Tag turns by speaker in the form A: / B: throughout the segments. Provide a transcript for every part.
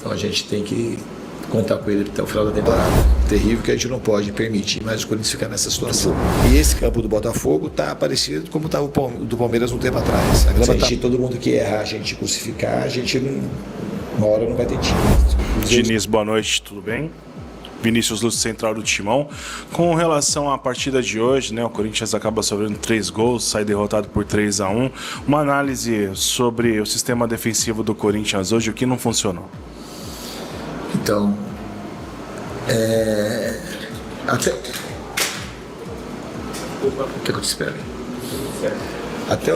A: Então a gente tem que contar com ele até o final da temporada. Terrível que a gente não pode permitir mais o Corinthians ficar nessa situação. E esse campo do Botafogo está parecido como estava o do Palmeiras um tempo atrás. Todo mundo que errar, a gente crucificar, a gente uma hora não vai ter time.
B: Diniz, boa noite, tudo bem? Vinícius Lúcio, central do Timão. Com relação à partida de hoje, né, o Corinthians acaba sofrendo 3 gols, sai derrotado por 3-1. Uma análise sobre o sistema defensivo do Corinthians hoje, o que não funcionou?
A: Então, até... O que eu te espero? Até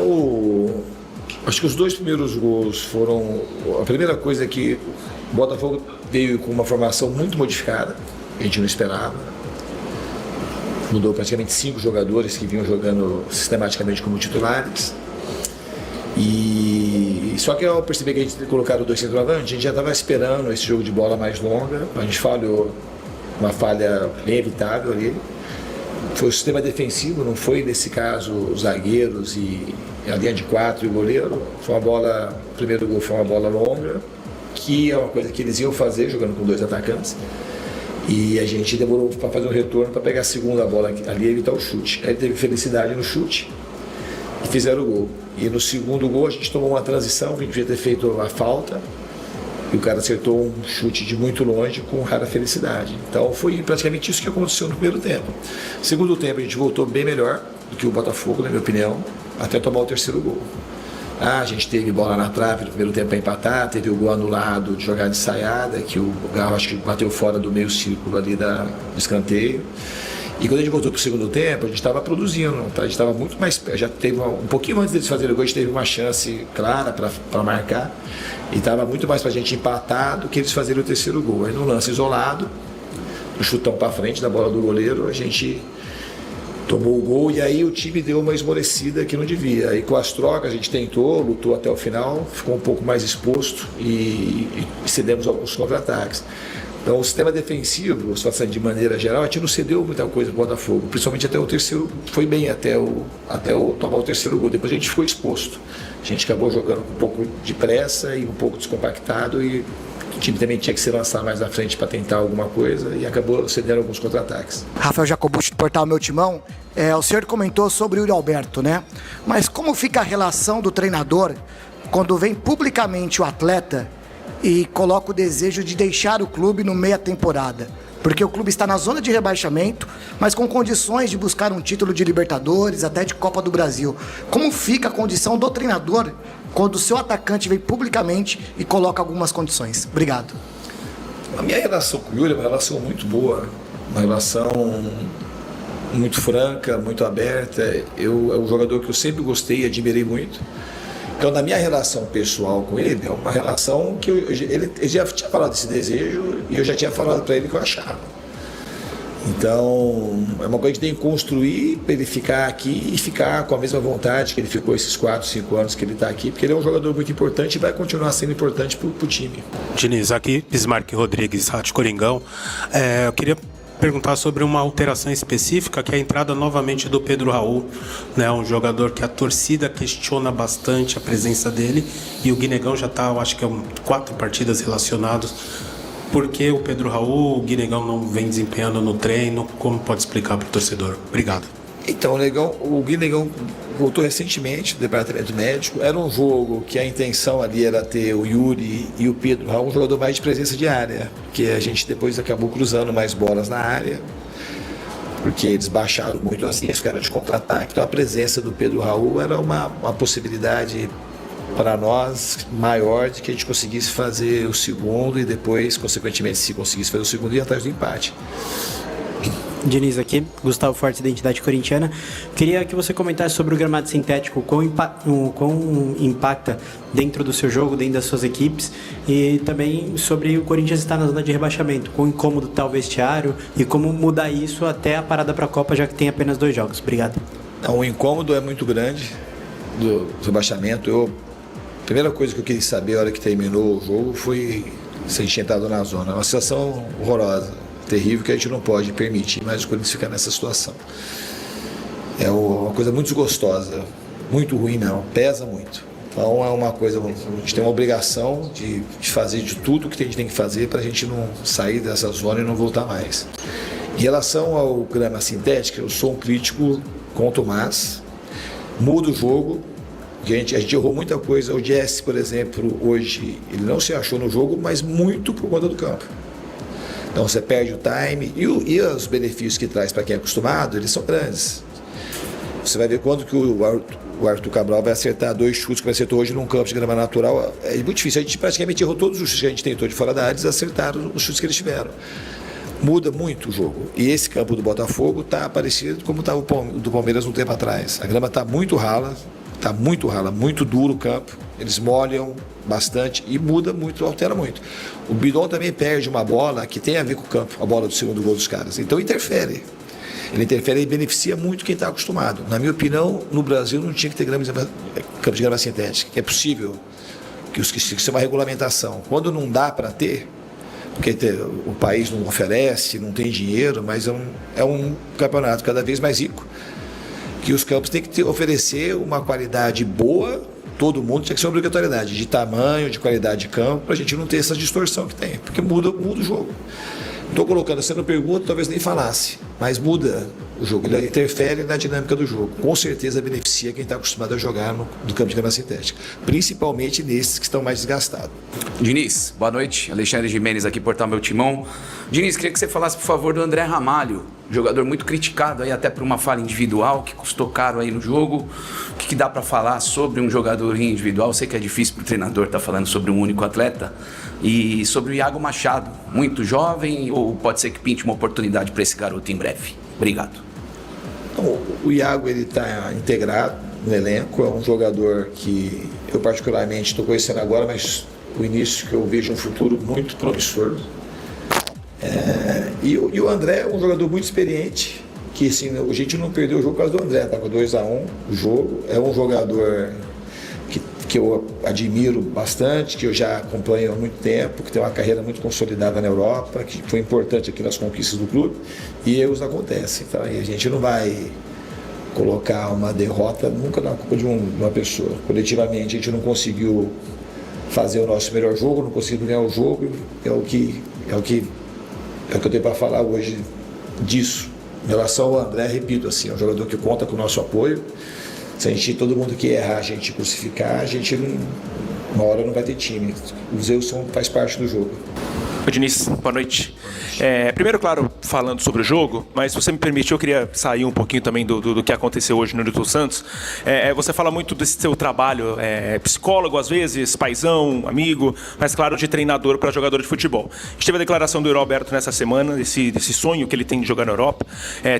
A: acho que os 2 primeiros gols foram... A primeira coisa é que o Botafogo veio com uma formação muito modificada, a gente não esperava. Mudou praticamente 5 jogadores que vinham jogando sistematicamente como titulares. E só que ao perceber que a gente tinha colocado 2 centroavantes, a gente já estava esperando esse jogo de bola mais longa. A gente falhou, uma falha bem evitável ali. Foi o sistema defensivo, não foi nesse caso os zagueiros e a linha de 4 e o goleiro. Foi uma bola, o primeiro gol foi uma bola longa, que é uma coisa que eles iam fazer jogando com 2 atacantes. E a gente demorou para fazer um retorno para pegar a segunda bola ali e evitar o chute. Aí teve felicidade no chute e fizeram o gol. E no segundo gol a gente tomou uma transição, a gente devia ter feito a falta e o cara acertou um chute de muito longe com rara felicidade. Então foi praticamente isso que aconteceu no primeiro tempo. No segundo tempo a gente voltou bem melhor do que o Botafogo, na minha opinião, até tomar o terceiro gol. A gente teve bola na trave no primeiro tempo para empatar, teve o gol anulado de jogada ensaiada, que o Garro acho que bateu fora do meio círculo ali do escanteio. E quando a gente voltou para o segundo tempo, a gente estava produzindo, tá? A gente estava muito mais... Já teve um pouquinho antes deles fazerem o gol, a gente teve uma chance clara para marcar. E estava muito mais para a gente empatar do que eles fazerem o terceiro gol. Aí no lance isolado, no chutão para frente da bola do goleiro, a gente tomou o gol e aí o time deu uma esmorecida que não devia. Aí com as trocas a gente tentou, lutou até o final, ficou um pouco mais exposto e cedemos alguns contra-ataques. Então, o sistema defensivo, de maneira geral, a gente não cedeu muita coisa para o Botafogo, principalmente até o terceiro, foi bem até tomar o terceiro gol. Depois a gente ficou exposto. A gente acabou jogando com um pouco de pressa e um pouco descompactado e o time também tinha que se lançar mais na frente para tentar alguma coisa e acabou cedendo alguns contra-ataques.
C: Rafael Jacobucci, do portal Meu Timão. O senhor comentou sobre o Yuri Alberto, né? Mas como fica a relação do treinador quando vem publicamente o atleta e coloca o desejo de deixar o clube no meio da temporada? Porque o clube está na zona de rebaixamento, mas com condições de buscar um título de Libertadores, até de Copa do Brasil. Como fica a condição do treinador quando o seu atacante vem publicamente e coloca algumas condições? Obrigado.
A: A minha relação com o Yuri é uma relação muito boa, uma relação muito franca, muito aberta. É um jogador que eu sempre gostei e admirei muito. Então, na minha relação pessoal com ele, é uma relação que ele já tinha falado desse desejo e eu já tinha falado para ele que eu achava. Então, é uma coisa que tem que construir para ele ficar aqui e ficar com a mesma vontade que ele ficou esses 4, 5 anos que ele está aqui, porque ele é um jogador muito importante e vai continuar sendo importante para o time.
D: Diniz, aqui, Bismarck Rodrigues, Rádio Coringão. Eu queria perguntar sobre uma alteração específica, que é a entrada novamente do Pedro Raul, né, um jogador que a torcida questiona bastante a presença dele, e o Guinegão já está, acho que 4 partidas relacionados. Por que o Pedro Raul, o Guinegão não vem desempenhando no treino? Como pode explicar para o torcedor? Obrigado.
A: Então, o Guinegão voltou recentemente do departamento médico. Era um jogo que a intenção ali era ter o Yuri e o Pedro Raul, um jogador mais de presença de área, que a gente depois acabou cruzando mais bolas na área, porque eles baixaram muito assim, esse cara de contra-ataque. Então a presença do Pedro Raul era uma possibilidade para nós maior de que a gente conseguisse fazer o segundo e depois, consequentemente, se conseguisse fazer o segundo, ir atrás do empate.
E: Diniz aqui, Gustavo Forte, Identidade Corintiana. Queria que você comentasse sobre o gramado sintético, quão impacta dentro do seu jogo, dentro das suas equipes, e também sobre o Corinthians estar na zona de rebaixamento, quão incômodo está o vestiário e como mudar isso até a parada para a Copa, já que tem apenas 2 jogos. Obrigado.
A: Não, o incômodo é muito grande do rebaixamento. A primeira coisa que eu queria saber na hora que terminou o jogo foi se a gente tinha entrado na zona. É uma situação horrorosa, terrível, que a gente não pode permitir mais o Corinthians ficar nessa situação. É uma coisa muito desgostosa, muito ruim não, pesa muito. Então é uma coisa, a gente tem uma obrigação de fazer de tudo que a gente tem que fazer para a gente não sair dessa zona e não voltar mais. Em relação ao grama sintética, eu sou um crítico com o Tomás, muda o jogo, a gente errou muita coisa. O Jesse, por exemplo, hoje, ele não se achou no jogo, mas muito por conta do campo. Então você perde o time e os benefícios que traz para quem é acostumado, eles são grandes. Você vai ver quando que o Arthur Cabral vai acertar 2 chutes que ele acertou hoje num campo de grama natural. É muito difícil. A gente praticamente errou todos os chutes que a gente tentou de fora da área, eles acertaram os chutes que eles tiveram. Muda muito o jogo. E esse campo do Botafogo está parecido como estava o do Palmeiras um tempo atrás. A grama está muito rala, muito duro o campo. Eles molham bastante e muda muito, altera muito. O Bidon também perde uma bola que tem a ver com o campo, a bola do segundo gol dos caras. Então interfere. Ele interfere e beneficia muito quem está acostumado. Na minha opinião, no Brasil não tinha que ter campo de grama sintética. É possível que isso é uma regulamentação. Quando não dá para ter, porque o país não oferece, não tem dinheiro, mas é um campeonato cada vez mais rico, que os campos têm que oferecer uma qualidade boa, todo mundo tinha que ser uma obrigatoriedade, de tamanho, de qualidade de campo, para a gente não ter essa distorção que tem, porque muda o jogo. Estou colocando, você não pergunta, talvez nem falasse, mas muda o jogo, ele interfere na dinâmica do jogo. Com certeza beneficia quem está acostumado a jogar no campo de grama sintética, principalmente nesses que estão mais desgastados.
F: Diniz, boa noite. Alexandre Gimenez aqui, Portal Meu Timão. Diniz, queria que você falasse, por favor, do André Ramalho, jogador muito criticado aí até por uma falha individual que custou caro aí no jogo. O que dá para falar sobre um jogador individual? Eu sei que é difícil para o treinador estar falando sobre um único atleta. E sobre o Iago Machado, muito jovem, ou pode ser que pinte uma oportunidade para esse garoto em breve? Obrigado.
A: Então, o Iago está integrado no elenco, é um jogador que eu particularmente estou conhecendo agora, mas o início que eu vejo um futuro muito promissor. E o André é um jogador muito experiente, que assim, a gente não perdeu o jogo por causa do André, estava 2-1 o jogo, é um jogador que eu admiro bastante, que eu já acompanho há muito tempo, que tem uma carreira muito consolidada na Europa, que foi importante aqui nas conquistas do clube, e erros acontecem, tá? E a gente não vai colocar uma derrota nunca na culpa de uma pessoa. Coletivamente a gente não conseguiu fazer o nosso melhor jogo, não conseguimos ganhar o jogo, é o que eu tenho para falar hoje disso. Em relação ao André, repito, assim, é um jogador que conta com o nosso apoio. Se a gente, todo mundo que errar, a gente crucificar, a gente uma hora não vai ter time. Os erros faz parte do jogo.
G: Oi, Diniz, boa noite. Primeiro, claro, falando sobre o jogo, mas se você me permite, eu queria sair um pouquinho também do que aconteceu hoje no Newton Santos. Você fala muito desse seu trabalho, psicólogo às vezes, paizão, amigo, mas claro, de treinador para jogador de futebol. A gente teve a declaração do Yuri Alberto nessa semana, desse sonho que ele tem de jogar na Europa.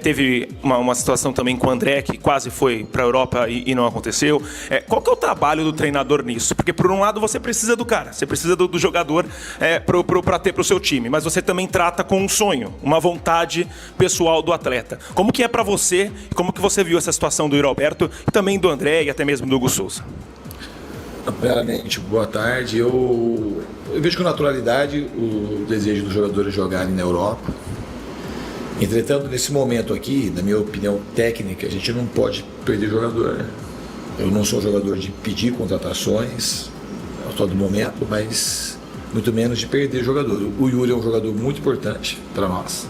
G: Teve uma situação também com o André, que quase foi para a Europa e não aconteceu. Qual que é o trabalho do treinador nisso? Porque, por um lado, você precisa do cara, você precisa do jogador para ter para o seu time, mas você também trata com um sonho, uma vontade pessoal do atleta. Como que é para você, como que você viu essa situação do Yuri Alberto e também do André e até mesmo do Hugo Souza?
A: Primeiramente, boa tarde. Eu vejo com naturalidade o desejo dos jogadores jogarem na Europa. Entretanto, nesse momento aqui, na minha opinião técnica, a gente não pode perder jogador. Eu não sou jogador de pedir contratações a todo momento, mas muito menos de perder jogador. O Yuri é um jogador muito importante para nós.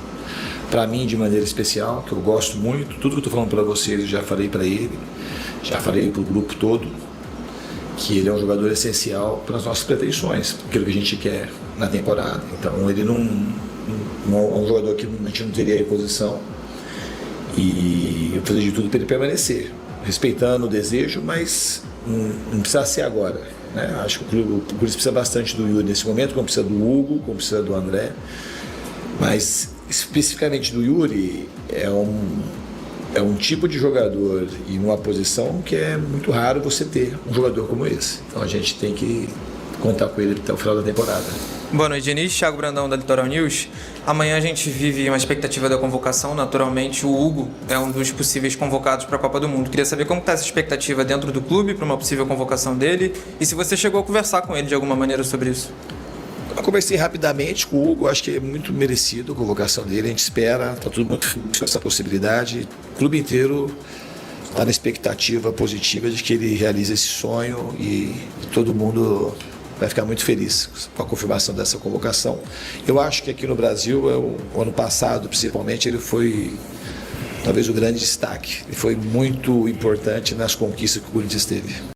A: Para mim, de maneira especial, que eu gosto muito. Tudo que eu estou falando para vocês, eu já falei para ele, já falei para o grupo todo, que ele é um jogador essencial para as nossas pretensões, aquilo que a gente quer na temporada. Então, ele não é um jogador que a gente não teria reposição. E eu vou fazer de tudo para ele permanecer, respeitando o desejo, mas não precisa ser agora. Acho que o clube precisa bastante do Yuri nesse momento, como precisa do Hugo, como precisa do André. Mas, especificamente do Yuri, é um tipo de jogador e numa posição que é muito raro você ter um jogador como esse. Então a gente tem que contar com ele até o final da temporada.
H: Boa noite, Diniz. Thiago Brandão, da Litoral News. Amanhã a gente vive uma expectativa da convocação. Naturalmente, o Hugo é um dos possíveis convocados para a Copa do Mundo. Queria saber como está essa expectativa dentro do clube para uma possível convocação dele e se você chegou a conversar com ele de alguma maneira sobre isso.
A: Eu conversei rapidamente com o Hugo, acho que é muito merecido a convocação dele. A gente espera, está tudo muito feliz com essa possibilidade. O clube inteiro está na expectativa positiva de que ele realize esse sonho e todo mundo vai ficar muito feliz com a confirmação dessa convocação. Eu acho que aqui no Brasil, o ano passado principalmente, ele foi talvez o grande destaque. Ele foi muito importante nas conquistas que o Corinthians teve.